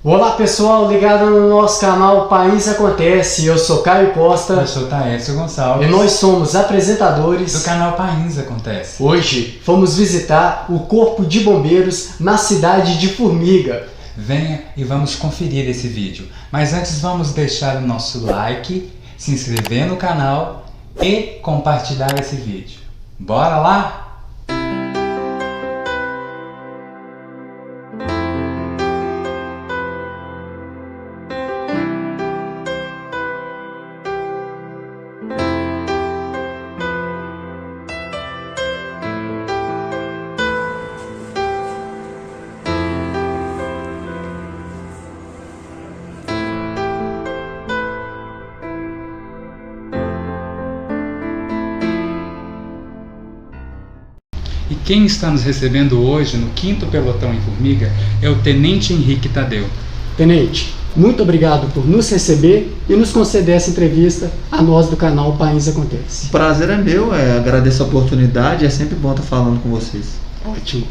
Olá pessoal, ligado no nosso canal País Acontece, eu sou Caio Costa. Eu sou Taécio Gonçalves. E nós somos apresentadores do canal País Acontece. Hoje vamos visitar o Corpo de Bombeiros na cidade de Formiga. Venha e vamos conferir esse vídeo. Mas antes vamos deixar o nosso like, se inscrever no canal e compartilhar esse vídeo. Bora lá? E quem está nos recebendo hoje no 5º Pelotão em Formiga é o Tenente Henrique Tadeu. Tenente, muito obrigado por nos receber e nos conceder essa entrevista a nós do canal País Acontece. O prazer é meu, agradeço a oportunidade, é sempre bom estar falando com vocês. Ótimo.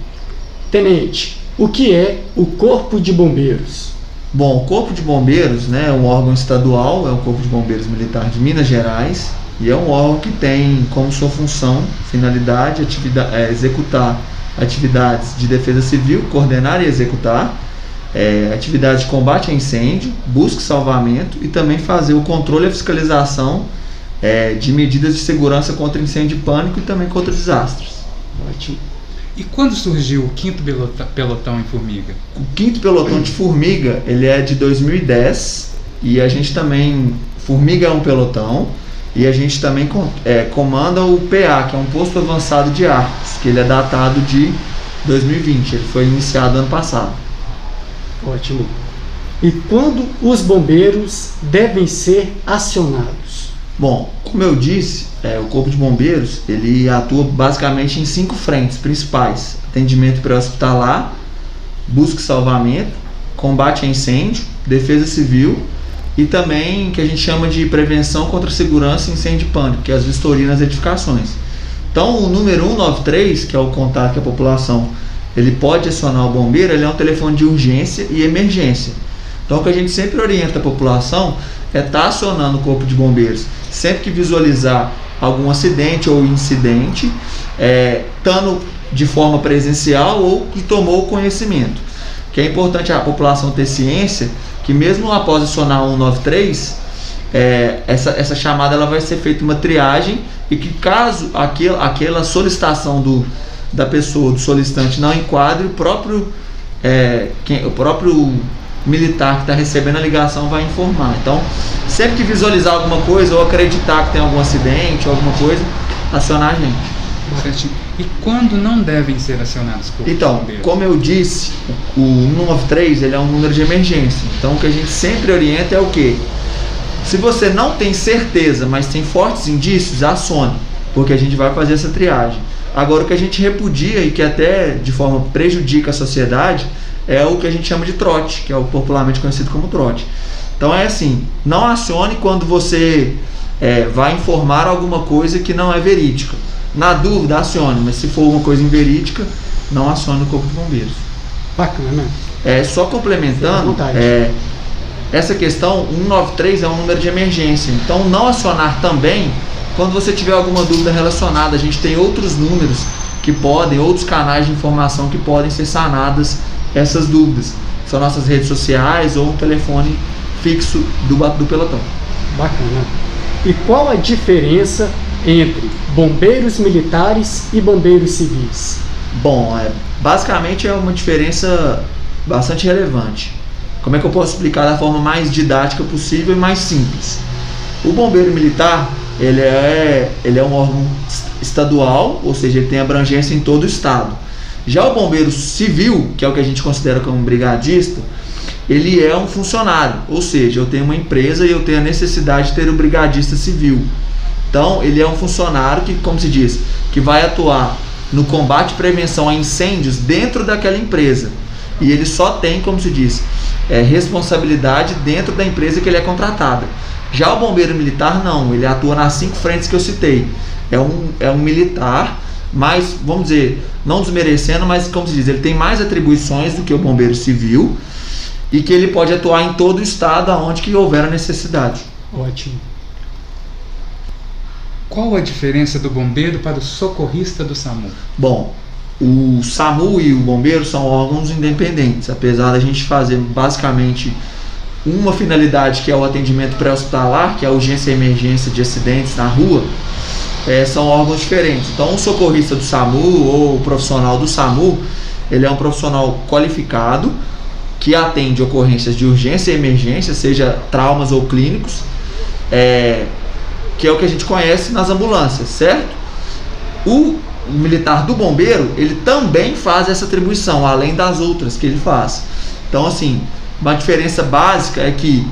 Tenente, o que é o Corpo de Bombeiros? Bom, o Corpo de Bombeiros, é um órgão estadual, é o Corpo de Bombeiros Militar de Minas Gerais, e é um órgão que tem como sua função, finalidade, executar atividades de defesa civil, coordenar e executar, atividades de combate a incêndio, busca e salvamento e também fazer o controle e a fiscalização de medidas de segurança contra incêndio e pânico e também contra desastres. Ótimo. E quando surgiu o 5º Pelotão em Formiga? O 5º Pelotão de Formiga, ele é de 2010 e a gente também, Formiga é um pelotão, e a gente também comanda o PA, que é um posto avançado de arcos, que ele é datado de 2020, ele foi iniciado ano passado. Ótimo. E quando os bombeiros devem ser acionados? Bom, como eu disse, o Corpo de Bombeiros ele atua basicamente em 5 frentes principais: atendimento pré-hospitalar, busca e salvamento, combate a incêndio, defesa civil e também que a gente chama de prevenção contra segurança, incêndio e pânico, que é as vistorias nas edificações. Então o número 193, que é o contato que a população ele pode acionar o bombeiro, ele é um telefone de urgência e emergência. Então o que a gente sempre orienta a população é estar acionando o Corpo de Bombeiros sempre que visualizar algum acidente ou incidente, estando de forma presencial ou que tomou conhecimento. Que é importante a população ter ciência que mesmo após acionar o 193, essa chamada ela vai ser feita uma triagem e que caso aquela solicitação da pessoa, do solicitante não enquadre, o próprio militar que está recebendo a ligação vai informar. Então, sempre que visualizar alguma coisa ou acreditar que tem algum acidente ou alguma coisa, acionar a gente. Certinho. E quando não devem ser acionados corpos de Então, bombeiros? como eu disse, o 193 ele é um número de emergência. Então, o que a gente sempre orienta é o quê? Se você não tem certeza, mas tem fortes indícios, acione, porque a gente vai fazer essa triagem. Agora, o que a gente repudia e que até de forma prejudica a sociedade é o que a gente chama de trote, que é o popularmente conhecido como trote. Então, é assim, não acione quando você vai informar alguma coisa que não é verídica. Na dúvida, acione, mas se for uma coisa inverídica, não acione o Corpo de Bombeiros. Bacana. Só complementando, essa questão, 193 é um número de emergência, então não acionar também quando você tiver alguma dúvida relacionada. A gente tem outros números outros canais de informação que podem ser sanadas essas dúvidas. São nossas redes sociais ou um telefone fixo do pelotão. Bacana. E qual a diferença entre bombeiros militares e bombeiros civis? Bom, basicamente é uma diferença bastante relevante. Como é que eu posso explicar da forma mais didática possível e mais simples? O bombeiro militar, ele é um órgão estadual, ou seja, ele tem abrangência em todo o estado. Já o bombeiro civil, que é o que a gente considera como um brigadista, ele é um funcionário, ou seja, eu tenho uma empresa e eu tenho a necessidade de ter um brigadista civil. Então, ele é um funcionário que, como se diz, que vai atuar no combate e prevenção a incêndios dentro daquela empresa. E ele só tem, como se diz, responsabilidade dentro da empresa que ele é contratado. Já o bombeiro militar não, ele atua nas 5 frentes que eu citei. É um militar, mas, vamos dizer, não desmerecendo, mas como se diz, ele tem mais atribuições do que o bombeiro civil. e que ele pode atuar em todo o estado aonde que houver a necessidade. Ótimo. Qual a diferença do bombeiro para o socorrista do SAMU? Bom, o SAMU e o bombeiro são órgãos independentes, apesar da gente fazer basicamente uma finalidade, que é o atendimento pré-hospitalar, que é a urgência e emergência de acidentes na rua. São órgãos diferentes. Então, o socorrista do SAMU ou o profissional do SAMU, ele é um profissional qualificado que atende ocorrências de urgência e emergência, seja traumas ou clínicos, que é o que a gente conhece nas ambulâncias, certo? O militar do bombeiro, ele também faz essa atribuição, além das outras que ele faz. Então, assim, uma diferença básica é que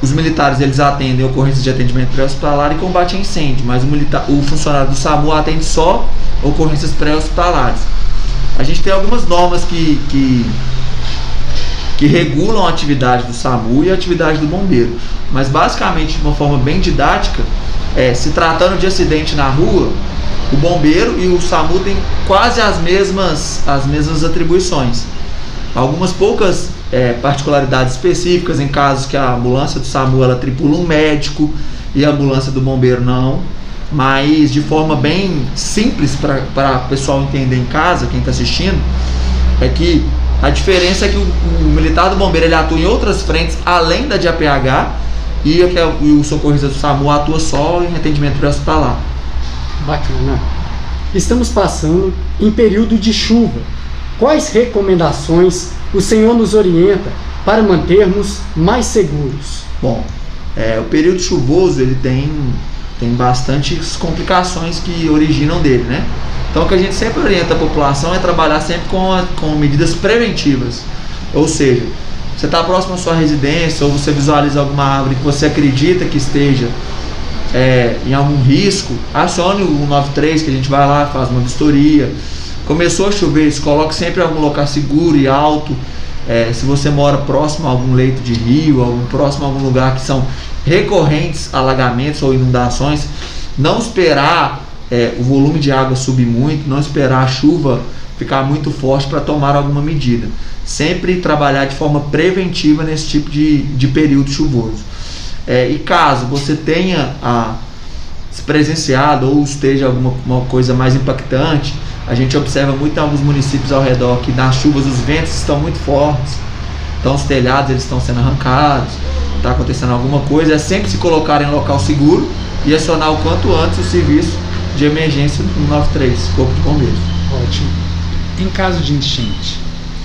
os militares, eles atendem ocorrências de atendimento pré-hospitalar e combate a incêndio, mas o funcionário do SAMU atende só ocorrências pré-hospitalares. A gente tem algumas normas que regulam a atividade do SAMU e a atividade do bombeiro, mas basicamente, de uma forma bem didática, se tratando de acidente na rua, o bombeiro e o SAMU têm quase as mesmas atribuições. Algumas poucas particularidades específicas, em casos que a ambulância do SAMU ela tripula um médico e a ambulância do bombeiro não, mas de forma bem simples para o pessoal entender em casa, quem está assistindo, é que a diferença é que o militar do bombeiro ele atua em outras frentes além da de APH e o socorrista do SAMU atua só em atendimento pré-hospitalar. Bacana. Estamos passando em período de chuva. Quais recomendações o senhor nos orienta para mantermos mais seguros? Bom, o período chuvoso ele tem bastantes complicações que originam dele, né? Então o que a gente sempre orienta a população é trabalhar sempre com medidas preventivas. Ou seja, você está próximo à sua residência ou você visualiza alguma árvore que você acredita que esteja em algum risco, acione o 193 que a gente vai lá, faz uma vistoria. Começou a chover, se coloque sempre em algum local seguro e alto. Se você mora próximo a algum leito de rio, próximo a algum lugar que são recorrentes alagamentos ou inundações, não esperar o volume de água subir muito, não esperar a chuva ficar muito forte para tomar alguma medida. Sempre trabalhar de forma preventiva nesse tipo de período chuvoso. E caso você tenha se presenciado ou esteja alguma coisa mais impactante, a gente observa muito em alguns municípios ao redor que nas chuvas os ventos estão muito fortes, então os telhados eles estão sendo arrancados, está acontecendo alguma coisa, é sempre se colocar em local seguro e acionar o quanto antes o serviço de emergência do 193, Corpo de Bombeiros. Ótimo. Em caso de enchente,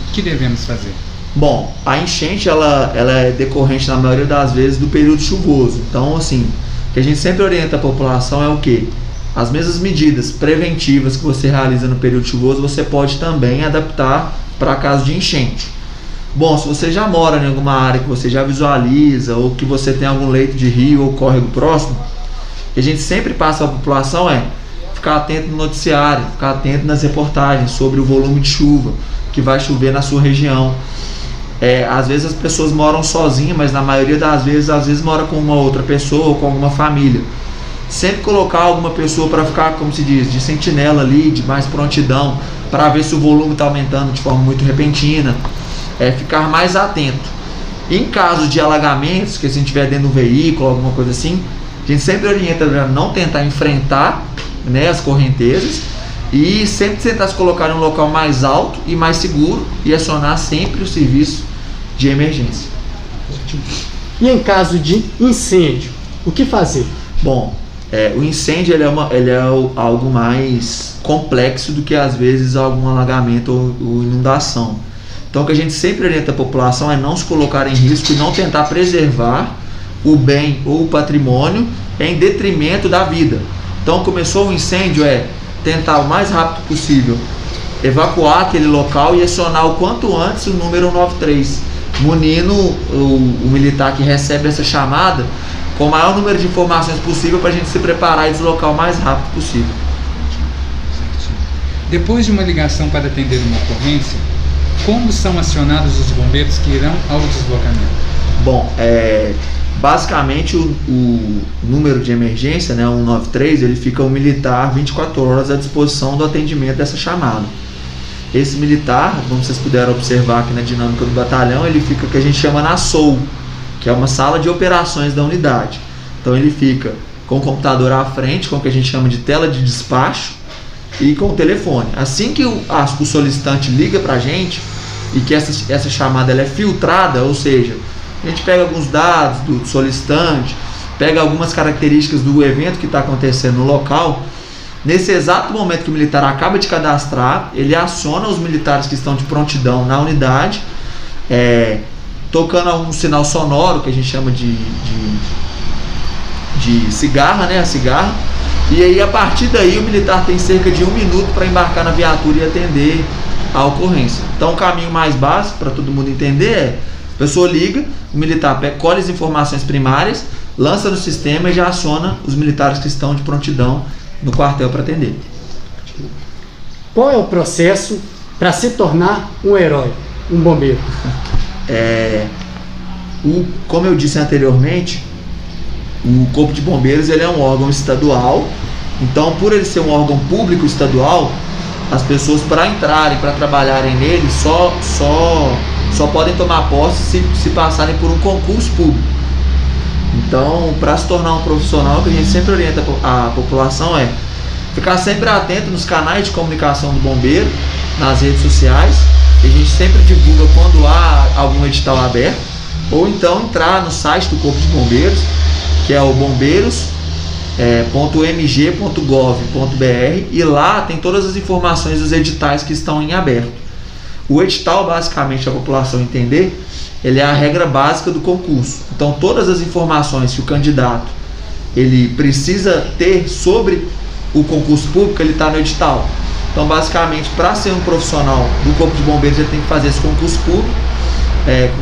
o que devemos fazer? Bom, a enchente ela é decorrente na maioria das vezes do período chuvoso, então assim, o que a gente sempre orienta a população é o quê? As mesmas medidas preventivas que você realiza no período chuvoso, você pode também adaptar para caso de enchente. Bom, se você já mora em alguma área que você já visualiza ou que você tem algum leito de rio ou córrego próximo, o que a gente sempre passa à população é ficar atento no noticiário, ficar atento nas reportagens sobre o volume de chuva que vai chover na sua região. Às vezes as pessoas moram sozinhas, mas na maioria das vezes, mora com uma outra pessoa ou com alguma família. Sempre colocar alguma pessoa para ficar, como se diz, de sentinela ali, de mais prontidão, para ver se o volume está aumentando de forma muito repentina, ficar mais atento. Em caso de alagamentos, que se a gente estiver dentro do veículo, alguma coisa assim, a gente sempre orienta a não tentar enfrentar, né, as correntezas e sempre tentar se colocar em um local mais alto e mais seguro e acionar sempre o serviço de emergência. E em caso de incêndio, o que fazer? Bom, o incêndio ele é algo mais complexo do que às vezes algum alagamento ou inundação. Então o que a gente sempre orienta a população é não se colocar em risco e não tentar preservar o bem ou o patrimônio em detrimento da vida. Então começou o incêndio, tentar o mais rápido possível evacuar aquele local e acionar o quanto antes o número 193, munindo o militar que recebe essa chamada com o maior número de informações possível para a gente se preparar e deslocar o mais rápido possível. Depois de uma ligação para atender uma ocorrência, como são acionados os bombeiros que irão ao deslocamento? Bom, basicamente o número de emergência, né, 193, ele fica o militar 24 horas à disposição do atendimento dessa chamada. esse militar, como vocês puderam observar aqui na dinâmica do batalhão, ele fica o que a gente chama na SOU, que é uma sala de operações da unidade. Então ele fica com o computador à frente, com o que a gente chama de tela de despacho, e com o telefone. Assim que o solicitante liga para a gente, e que essa chamada ela é filtrada, ou seja, a gente pega alguns dados do solicitante, pega algumas características do evento que está acontecendo no local. Nesse exato momento que o militar acaba de cadastrar, ele aciona os militares que estão de prontidão na unidade, tocando um sinal sonoro que a gente chama de cigarra, né? A cigarra. E aí, a partir daí, o militar tem cerca de 1 minuto para embarcar na viatura e atender a ocorrência. Então, o caminho mais básico para todo mundo entender é: a pessoa liga, o militar colhe as informações primárias, lança no sistema e já aciona os militares que estão de prontidão no quartel para atender. Qual é o processo para se tornar um herói, um bombeiro? Como eu disse anteriormente, o Corpo de Bombeiros ele é um órgão estadual. Então, por ele ser um órgão público estadual, as pessoas, para entrarem, para trabalharem nele, só podem tomar posse se passarem por um concurso público. Então, para se tornar um profissional, o que a gente sempre orienta a população é ficar sempre atento nos canais de comunicação do bombeiro, nas redes sociais. A gente sempre divulga quando há algum edital aberto, ou então entrar no site do Corpo de Bombeiros, que é o bombeiros.mg.gov.br, e lá tem todas as informações dos editais que estão em aberto. O edital, basicamente, a população entender, ele é a regra básica do concurso. Então, todas as informações que o candidato ele precisa ter sobre o concurso público, ele está no edital. Então, basicamente, para ser um profissional do Corpo de Bombeiros, ele tem que fazer esse concurso público,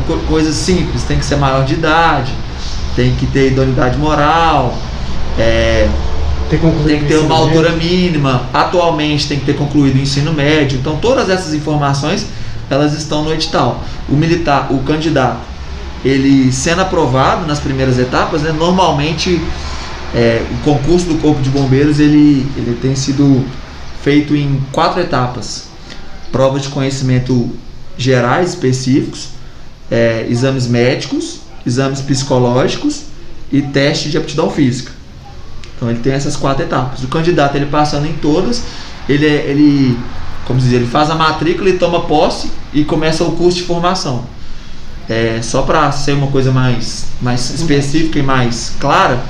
com coisas simples. Tem que ser maior de idade, tem que ter idoneidade moral, tem que ter uma altura mínima. Atualmente tem que ter concluído o ensino médio. Então, todas essas informações elas estão no edital. O candidato, ele sendo aprovado nas primeiras etapas, né, normalmente o concurso do Corpo de Bombeiros ele tem sido feito em 4 etapas: provas de conhecimento gerais específicos, exames médicos, exames psicológicos e teste de aptidão física. Então ele tem essas 4 etapas. O candidato, ele passando em todas, ele faz a matrícula e toma posse e começa o curso de formação. Só para ser uma coisa mais específica e mais clara,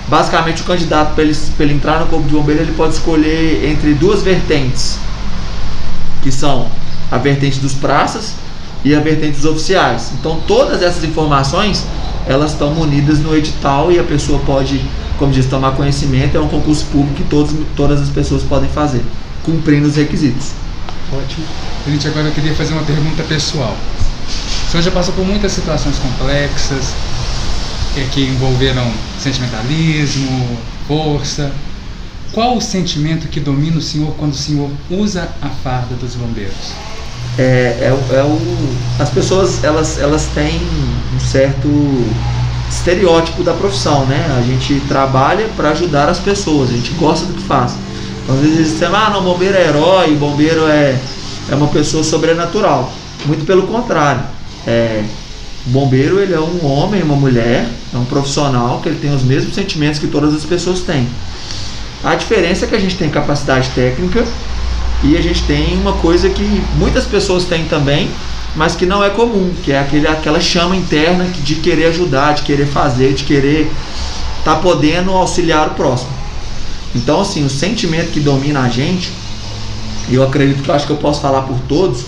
basicamente o candidato, para ele entrar no Corpo de Bombeiro, ele pode escolher entre 2 vertentes, que são a vertente dos praças e a vertente dos oficiais. Então todas essas informações elas estão munidas no edital e a pessoa pode, como diz, tomar conhecimento. É um concurso público que todas as pessoas podem fazer, cumprindo os requisitos. Ótimo. Gente, agora eu queria fazer uma pergunta pessoal. O senhor já passou por muitas situações complexas que envolveram sentimentalismo, força. Qual o sentimento que domina o senhor quando o senhor usa a farda dos bombeiros? As pessoas elas têm um certo estereótipo da profissão, né? A gente trabalha para ajudar as pessoas, a gente gosta do que faz. Então, às vezes dizem, não, o bombeiro é herói, o bombeiro é uma pessoa sobrenatural. Muito pelo contrário. O bombeiro, ele é um homem, uma mulher, é um profissional que ele tem os mesmos sentimentos que todas as pessoas têm. A diferença é que a gente tem capacidade técnica e a gente tem uma coisa que muitas pessoas têm também, mas que não é comum, que é aquela chama interna de querer ajudar, de querer fazer, de querer estar podendo auxiliar o próximo. Então, assim, o sentimento que domina a gente, e eu acredito que eu acho que eu posso falar por todos,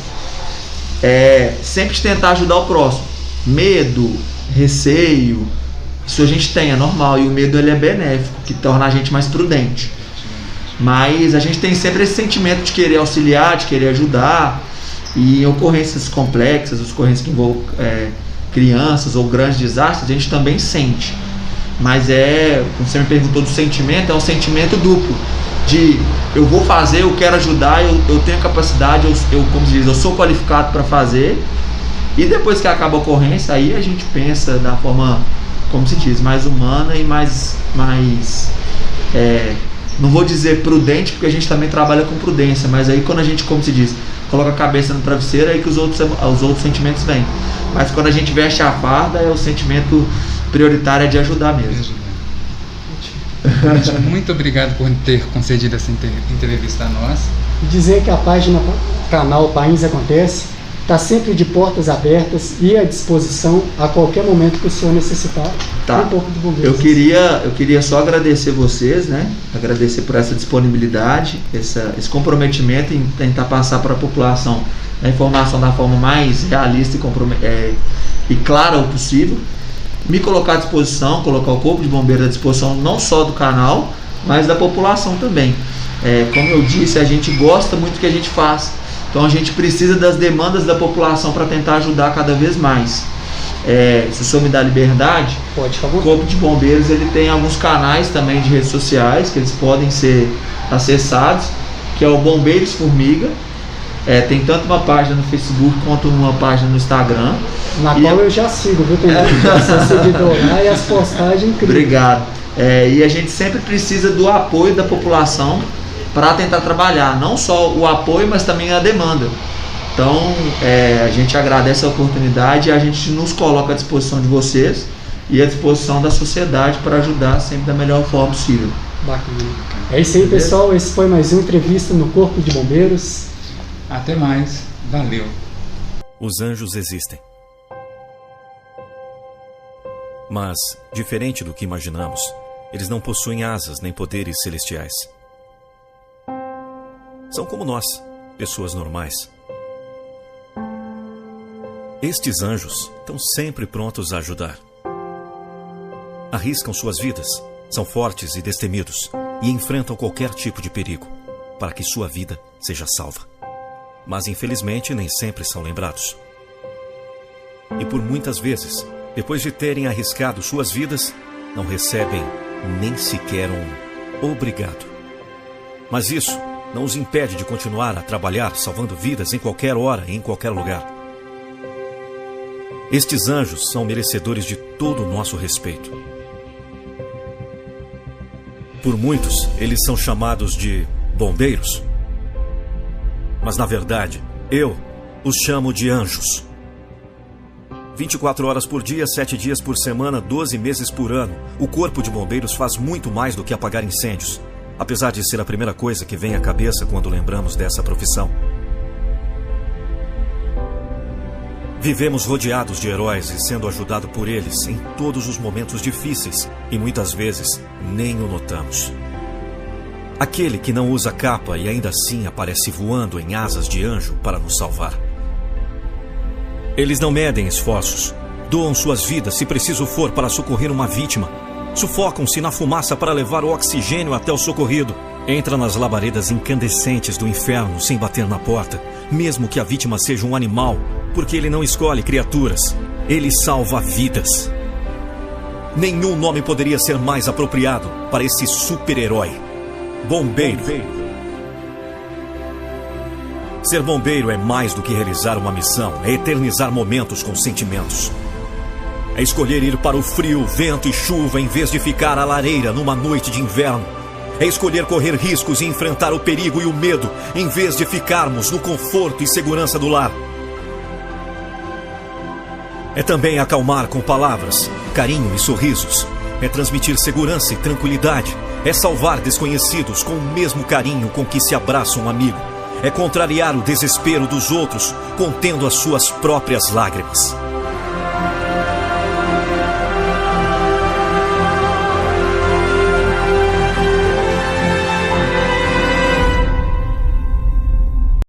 é sempre de tentar ajudar o próximo. Medo, receio, isso a gente tem, é normal, e o medo ele é benéfico, que torna a gente mais prudente. Mas a gente tem sempre esse sentimento de querer auxiliar, de querer ajudar, e em ocorrências complexas, ocorrências que envolvem crianças ou grandes desastres, a gente também sente. Mas como você me perguntou do sentimento, é um sentimento duplo, de eu vou fazer, eu quero ajudar, eu tenho capacidade, como se diz, eu sou qualificado para fazer. E depois que acaba a ocorrência, aí a gente pensa da forma, como se diz, mais humana e mais não vou dizer prudente, porque a gente também trabalha com prudência, mas aí quando a gente, como se diz, coloca a cabeça no travesseiro, aí que os outros sentimentos vêm. Mas quando a gente veste a farda, o sentimento prioritário é de ajudar mesmo. Muito obrigado por ter concedido essa entrevista a nós. E dizer que a página canal Pains Acontece está sempre de portas abertas e à disposição a qualquer momento que o senhor necessitar. Tá. Um pouco de bombeiros. Eu queria só agradecer vocês, né? Agradecer por essa disponibilidade, esse comprometimento em tentar passar para a população a informação da forma mais realista e clara possível. Me colocar à disposição, colocar o Corpo de Bombeiros à disposição não só do canal, mas da população também. Como eu disse, a gente gosta muito do que a gente faz. Então a gente precisa das demandas da população para tentar ajudar cada vez mais. Se o senhor me dá liberdade, pode, por favor. O Corpo de Bombeiros ele tem alguns canais também de redes sociais que eles podem ser acessados, que é o Bombeiros Formiga. Tem tanto uma página no Facebook quanto uma página no Instagram. Na qual eu já sigo, viu? Tem já seguidor lá e as postagens incríveis. Obrigado. E a gente sempre precisa do apoio da população para tentar trabalhar, não só o apoio, mas também a demanda. Então, a gente agradece a oportunidade e a gente nos coloca à disposição de vocês e à disposição da sociedade para ajudar sempre da melhor forma possível. Bacana. É isso aí, pessoal. Esse foi mais uma entrevista no Corpo de Bombeiros. Até mais. Valeu. Os anjos existem. Mas, diferente do que imaginamos, eles não possuem asas nem poderes celestiais. São como nós, pessoas normais. Estes anjos estão sempre prontos a ajudar. Arriscam suas vidas, são fortes e destemidos e enfrentam qualquer tipo de perigo para que sua vida seja salva. Mas infelizmente nem sempre são lembrados. E por muitas vezes, depois de terem arriscado suas vidas, não recebem nem sequer um obrigado. Mas isso não os impede de continuar a trabalhar salvando vidas em qualquer hora e em qualquer lugar. Estes anjos são merecedores de todo o nosso respeito. Por muitos, eles são chamados de bombeiros. Mas na verdade, eu os chamo de anjos. 24 horas por dia, 7 dias por semana, 12 meses por ano, o Corpo de Bombeiros faz muito mais do que apagar incêndios. Apesar de ser a primeira coisa que vem à cabeça quando lembramos dessa profissão. Vivemos rodeados de heróis e sendo ajudados por eles em todos os momentos difíceis e muitas vezes nem o notamos. Aquele que não usa capa e ainda assim aparece voando em asas de anjo para nos salvar. Eles não medem esforços, doam suas vidas se preciso for para socorrer uma vítima. Sufocam-se na fumaça para levar o oxigênio até o socorrido. Entra nas labaredas incandescentes do inferno sem bater na porta, mesmo que a vítima seja um animal, porque ele não escolhe criaturas. Ele salva vidas. Nenhum nome poderia ser mais apropriado para esse super-herói. Bombeiro. Ser bombeiro é mais do que realizar uma missão, é eternizar momentos com sentimentos. É escolher ir para o frio, vento e chuva em vez de ficar à lareira numa noite de inverno. É escolher correr riscos e enfrentar o perigo e o medo em vez de ficarmos no conforto e segurança do lar. É também acalmar com palavras, carinho e sorrisos. É transmitir segurança e tranquilidade. É salvar desconhecidos com o mesmo carinho com que se abraça um amigo. É contrariar o desespero dos outros, contendo as suas próprias lágrimas.